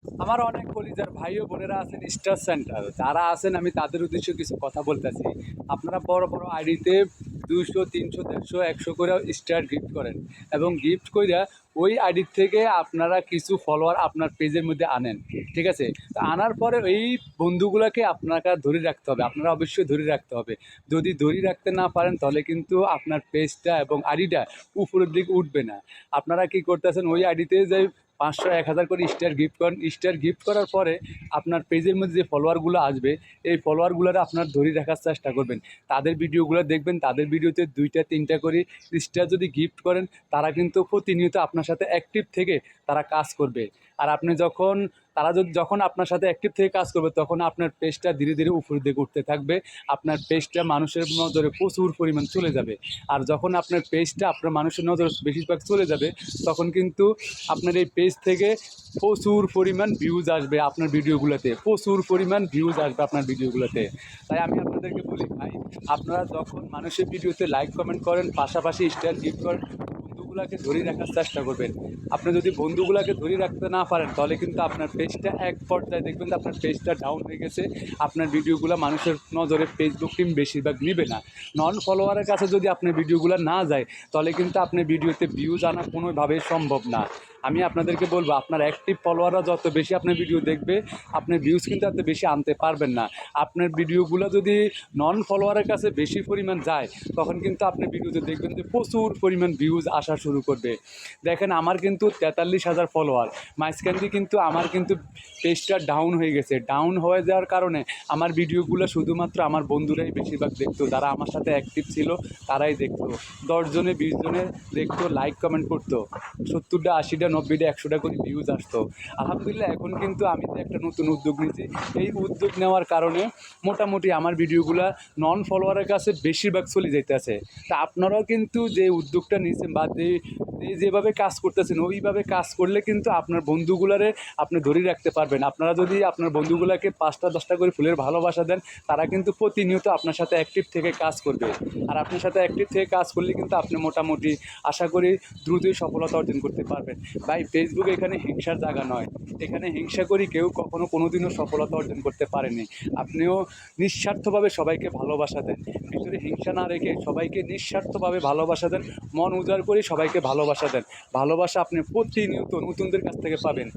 আমার অনেক কলিজার ভাই ও বোনেরা আছেন স্টার সেন্টার যারা আছেন, আমি তাদের উদ্দেশ্যে কিছু কথা বলতেছি। আপনারা বড় বড় আইডিতে 200, 300, 150, 100 করে স্টার গিফট করেন এবং গিফট কইরা ওই আইডির থেকে আপনারা কিছু ফলোয়ার আপনার পেজের মধ্যে আনেন। ঠিক আছে? তো আনার পরে এই বন্ধুগুলাকে আপনাকে ধরে রাখতে হবে, আপনারা অবশ্যই ধরে রাখতে হবে। যদি ধরে রাখতে না পারেন তাহলে কিন্তু আপনার পেজটা এবং আইডিটা উপরের দিকে উঠবে না। আপনারা কি করতেছেন, ওই আইডিতে যে 500, 1000 করে স্টার গিফট করেন। স্টার গিফট করার পরে আপনার পেজের মধ্যে যে ফলোয়ারগুলো আসবে, এই ফলোয়ারগুলোর আপনার ধরে রাখার চেষ্টা করবেন। তাদের ভিডিওগুলো দেখবেন, তাদের ভিডিওতে 2টা 3টা করে স্টার যদি গিফট করেন, তারা কিন্তু প্রতিনিয়ত আপনার সাথে অ্যাক্টিভ থেকে তারা কাজ করবে। আর আপনি যখন যখন আপনার সাথে অ্যাক্টিভ থেকে কাজ করবে, তখন আপনার পেজটা ধীরে ধীরে উপরের দিকে উঠতে থাকবে। আপনার পেজটা মানুষের নজরে প্রচুর পরিমাণ চলে যাবে। আর যখন আপনার পেজটা আপনার মানুষের নজরে বেশিরভাগ চলে যাবে, তখন কিন্তু আপনার এই পেজ থেকে প্রচুর পরিমাণ ভিউজ আসবে আপনার ভিডিওগুলোতে, প্রচুর পরিমাণ ভিউজ আসবে আপনার ভিডিওগুলোতে। তাই আমি আপনাদেরকে বলি ভাই, আপনারা যখন মানুষের ভিডিওতে লাইক কমেন্ট করেন, পাশাপাশি স্টার গিফট করেন, বন্ধুগুলাকে ধরে রাখার চেষ্টা করবেন। আপনি যদি বন্ধুগুলাকে ধরে রাখতে না পারেন, তাহলে কিন্তু আপনার পেজটা এক পর্যায়ে দেখবেন যে আপনার পেজটা ডাউন হয়ে গেছে। আপনার ভিডিওগুলো মানুষের নজরে ফেসবুক টিম বেশিরভাগ নিবে না। নন ফলোয়ারের কাছে যদি আপনার ভিডিওগুলো না যায়, তাহলে কিন্তু আপনার ভিডিওতে ভিউজ আনা কোনোভাবেই সম্ভব না। আমি আপনাদেরকে বলবো, আপনার অ্যাক্টিভ ফলোয়াররা যত বেশি আপনার ভিডিও দেখবে, আপনার ভিউজ কিন্তু এত বেশি আনতে পারবেন না। আপনার ভিডিওগুলো যদি নন ফলোয়ারের কাছে বেশি পরিমাণ যায়, তখন কিন্তু আপনি ভিডিওতে দেখবেন যে প্রচুর পরিমাণ ভিউজ আসা শুরু করবে। দেখেন, আমার কিন্তু 43,000 ফলোয়ার, মাঝখান দিয়ে কিন্তু আমার কিন্তু পেজটা ডাউন হয়ে গেছে। ডাউন হয়ে যাওয়ার কারণে আমার ভিডিওগুলো শুধুমাত্র আমার বন্ধুরাই বেশিরভাগ দেখতো, যারা আমার সাথে অ্যাক্টিভ ছিল তারাই দেখতো। 10 জনে 20 জনে দেখতো, লাইক কমেন্ট করতো, 70টা 80টা 90টা 100টা করে ভিউজ আসতো। আলহামদুলিল্লাহ, এখন কিন্তু আমি তো একটা নতুন উদ্যোগ নিয়েছি। এই উদ্যোগ নেওয়ার কারণে মোটামুটি আমার ভিডিওগুলা নন ফলোয়ারের কাছে বেশিরভাগ চলে যাইতেছে। তা আপনারাও কিন্তু যে উদ্যোগটা নিয়েছেন বা যেভাবে কাজ করতেছেন, ওইভাবে কাজ করলে কিন্তু আপনার বন্ধুগুলারে আপনি ধরে রাখতে পারবেন। আপনারা যদি আপনার বন্ধুগুলাকে 5টা 10টা করে ফুলের ভালোবাসা দেন, তারা কিন্তু প্রতিনিয়ত আপনার সাথে অ্যাক্টিভ থেকে কাজ করবে। আর আপনার সাথে অ্যাক্টিভ থেকে কাজ করলে কিন্তু আপনি মোটামুটি আশা করি দ্রুতই সফলতা অর্জন করতে পারবেন। ভাই, ফেসবুক এখানে হিংসার জায়গা নয়। এখানে হিংসা করি কেউ কখনো কোনোদিনও সফলতা অর্জন করতে পারেনি। আপনিও নিঃস্বার্থভাবে সবাইকে ভালোবাসা দেন, ভিতরে হিংসা না রেখে সবাইকে নিঃস্বার্থভাবে ভালোবাসা দেন, মন উজাড় করে সবাইকে ভালোবাসা দেন। ভালোবাসা আপনি প্রতিনিয়ত নতুনদের কাছ থেকে পাবেন।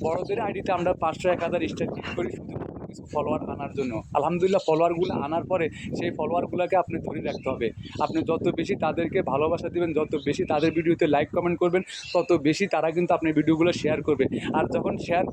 বড়দের আইডিতে আমরা 500, 1000 স্টার ক্লিক করি শুধুমাত্র কিছু ফলোয়ার আনার জন্য। আলহামদুলিল্লাহ, ফলোয়ারগুলো আনার পরে সেই ফলোয়ারগুলোকে আপনি ধরে রাখতে হবে। আপনি যত বেশি তাদেরকে ভালোবাসা দিবেন, যত বেশি তাদের ভিডিওতে লাইক কমেন্ট করবেন, তত বেশি তারা কিন্তু আপনার ভিডিওগুলো শেয়ার করবে। আর যখন শেয়ার